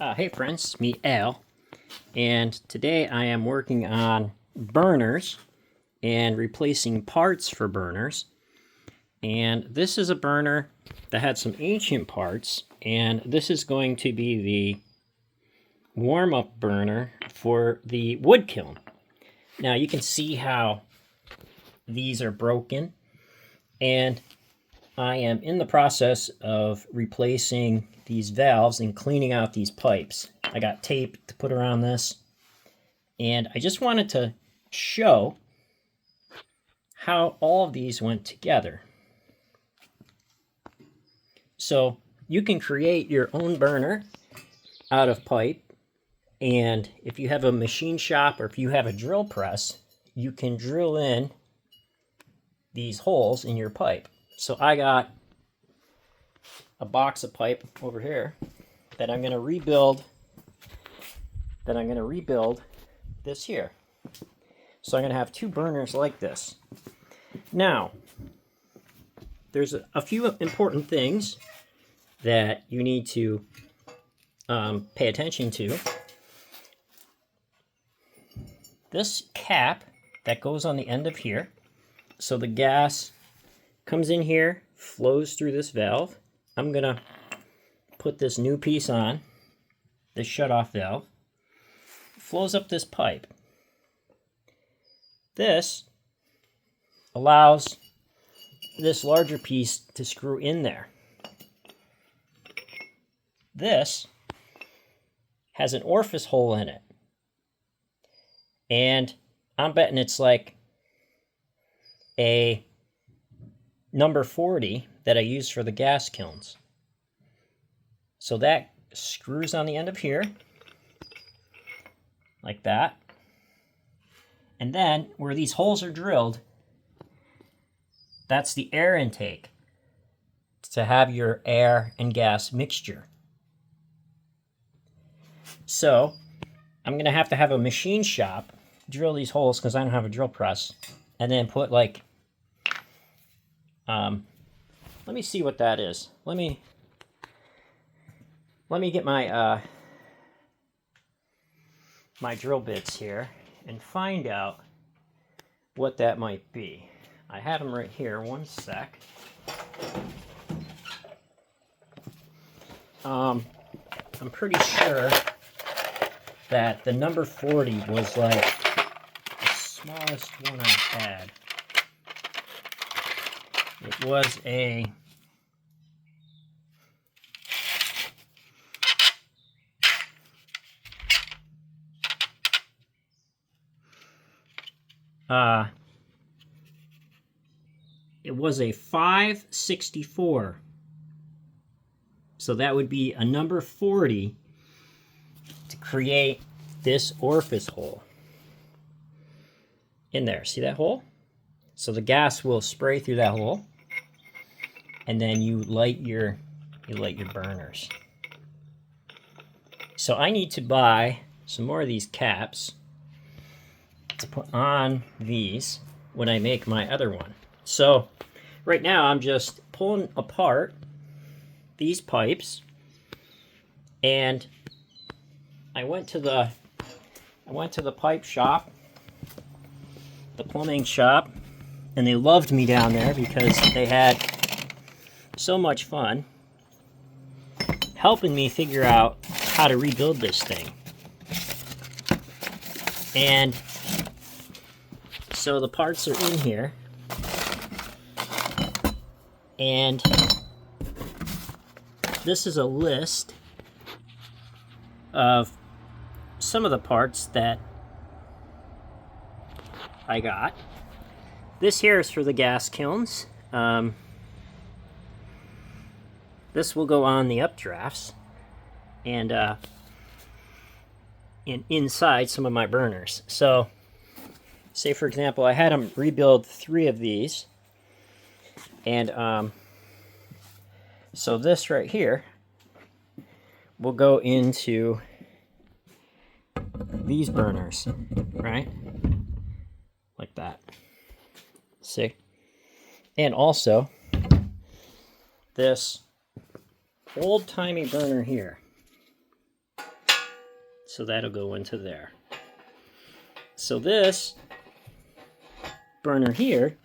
Hey friends, me Al, and today I am working on burners and replacing parts for burners. And this is a burner that had some ancient parts, and this is going to be the warm-up burner for the wood kiln. Now you can see how these are broken, and I am in the process of replacing these valves and cleaning out these pipes. I got tape to put around this, and I just wanted to show how all of these went together. So you can create your own burner out of pipe, and if you have a machine shop or if you have a drill press, you can drill in these holes in your pipe. So I got a box of pipe over here that I'm going to rebuild. This here. So I'm going to have two burners like this. Now, there's a few important things that you need to pay attention to. This cap that goes on the end of here, so the gas comes in here, flows through this valve. I'm going to put this new piece on, this shut-off valve. Flows up this pipe. This allows this larger piece to screw in there. This has an orifice hole in it. And I'm betting it's like a number 40 that I use for the gas kilns. So that screws on the end of here, like that. And then where these holes are drilled, that's the air intake to have your air and gas mixture. So I'm going to have a machine shop drill these holes because I don't have a drill press, and then put like let me see what that is. Let me get my my drill bits here and find out what that might be. I have them right here. One sec. I'm pretty sure that the number 40 was like the smallest one I had. It was a it was a 564. So that would be a number 40 to create this orifice hole in there. See that hole? So the gas will spray through that hole, and then you light your burners. So I need to buy some more of these caps to put on these when I make my other one. So right now I'm just pulling apart these pipes, and I went to the pipe shop, the plumbing shop, and they loved me down there because they had so much fun helping me figure out how to rebuild this thing. And so the parts are in here, and this is a list of some of the parts that I got. This here is for the gas kilns. This will go on the updrafts, and inside some of my burners. So, say for example, I had them rebuild 3 of these, and so this right here will go into these burners, right? Like that. See? And also this old-timey burner here. So that'll go into there. So this burner here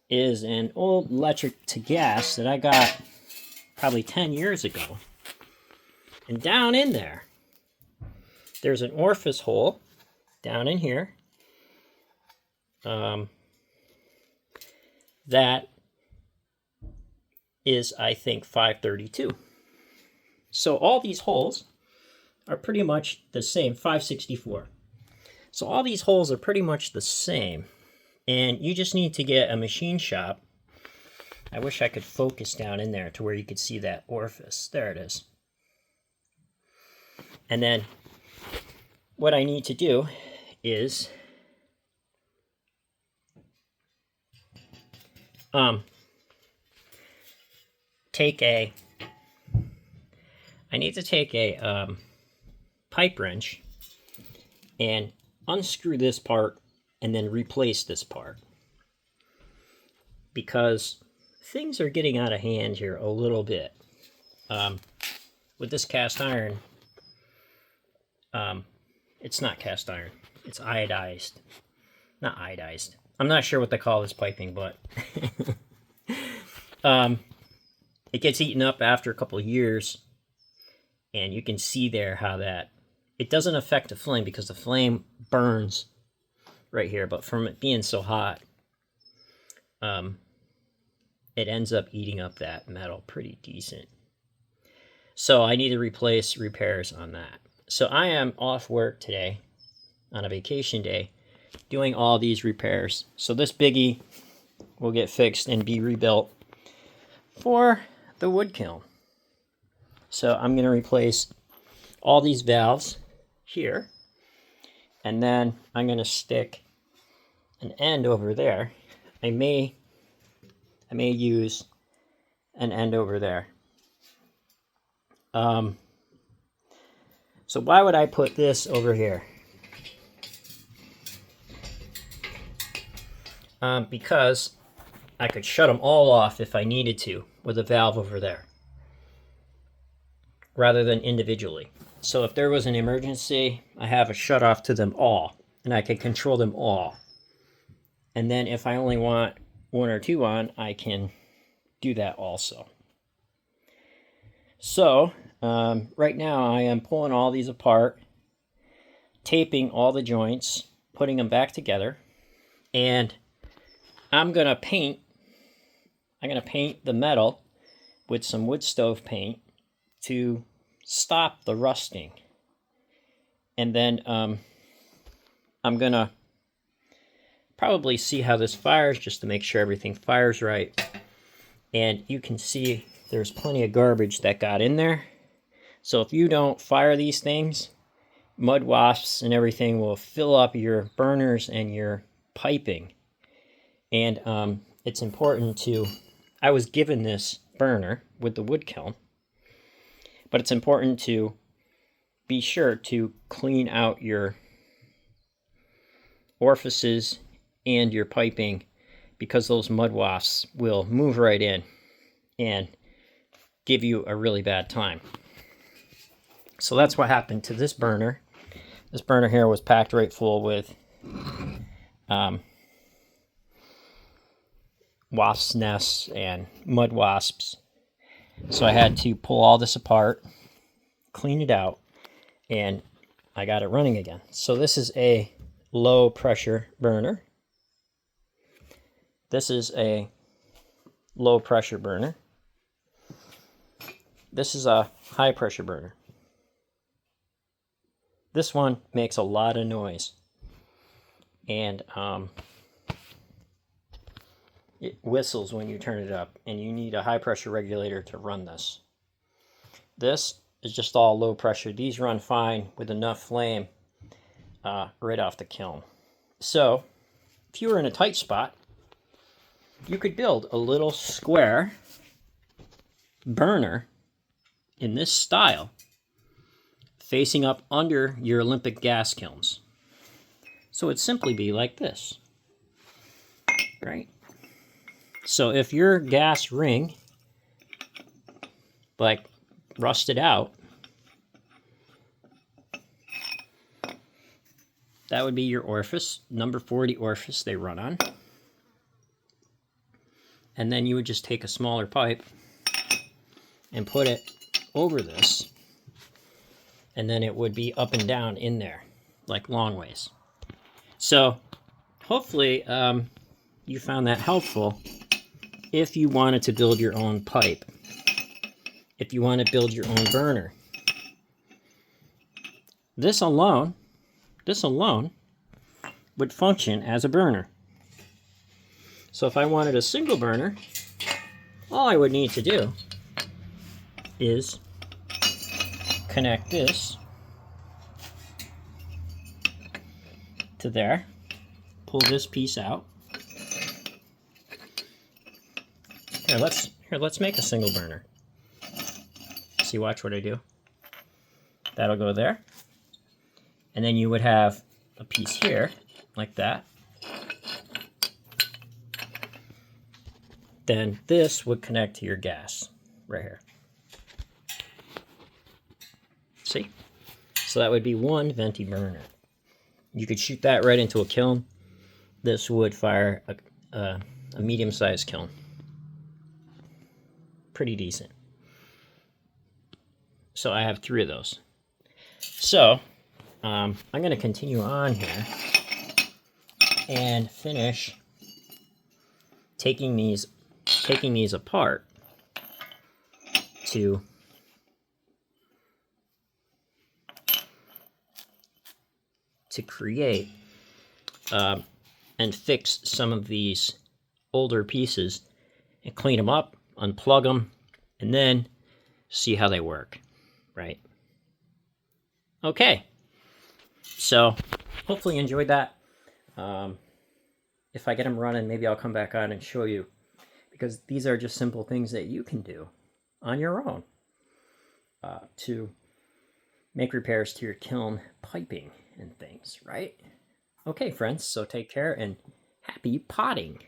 is an old electric to gas that I got probably 10 years ago. And down in there, there's an orifice hole down in here that is, I think, 532. So all these holes are pretty much the same, 564. So all these holes are pretty much the same. And you just need to get a machine shop. I wish I could focus down in there to where you could see that orifice. There it is. And then what I need to do is I need to take a pipe wrench and unscrew this part and then replace this part, because things are getting out of hand here a little bit. With this cast iron, it's not cast iron, it's iodized. Not iodized. I'm not sure what they call this piping, but it gets eaten up after a couple of years, and you can see there how that, it doesn't affect the flame because the flame burns right here, but from it being so hot, it ends up eating up that metal pretty decent. So I need to replace repairs on that. So I am off work today on a vacation day doing all these repairs. So this biggie will get fixed and be rebuilt for the wood kiln. So I'm going to replace all these valves here, and then I'm going to stick an end over there. I may use an end over there. So why would I put this over here? Because I could shut them all off if I needed to with a valve over there, rather than individually. So if there was an emergency, I have a shut off to them all, and I can control them all. And then if I only want one or two on, I can do that also. So right now I am pulling all these apart, taping all the joints, putting them back together, and I'm gonna paint the metal with some wood stove paint to stop the rusting. And then I'm gonna probably see how this fires just to make sure everything fires right. And you can see there's plenty of garbage that got in there. So if you don't fire these things, mud wasps and everything will fill up your burners and your piping. And it's important to, I was given this burner with the wood kiln, but it's important to be sure to clean out your orifices and your piping, because those mud wasps will move right in and give you a really bad time. So that's what happened to this burner. This burner here was packed right full with wasps' nests and mud wasps. So I had to pull all this apart, clean it out, and I got it running again. So this is a low pressure burner. This is a low pressure burner. This is a high pressure burner. This one makes a lot of noise, and it whistles when you turn it up, and you need a high pressure regulator to run this. This is just all low pressure. These run fine with enough flame right off the kiln. So if you were in a tight spot, you could build a little square burner in this style facing up under your Olympic gas kilns. So it'd simply be like this, right? So if your gas ring like rusted out, that would be your orifice, number 40 orifice they run on. And then you would just take a smaller pipe and put it over this, and then it would be up and down in there, like long ways. So hopefully you found that helpful if you wanted to build your own pipe, if you want to build your own burner. This alone would function as a burner. So if I wanted a single burner, all I would need to do is connect this to there, pull this piece out. Here, let's make a single burner. See, watch what I do. That'll go there. And then you would have a piece here, like that. Then this would connect to your gas, right here. See? So that would be one venti burner. You could shoot that right into a kiln. This would fire a medium-sized kiln. Pretty decent. So I have 3 of those. So I'm going to continue on here and finish taking these apart to create and fix some of these older pieces and clean them up, unplug them, and then see how they work, right? Okay, so hopefully you enjoyed that. If I get them running, maybe I'll come back on and show you, because these are just simple things that you can do on your own to make repairs to your kiln piping and things, right? Okay, friends, so take care and happy potting.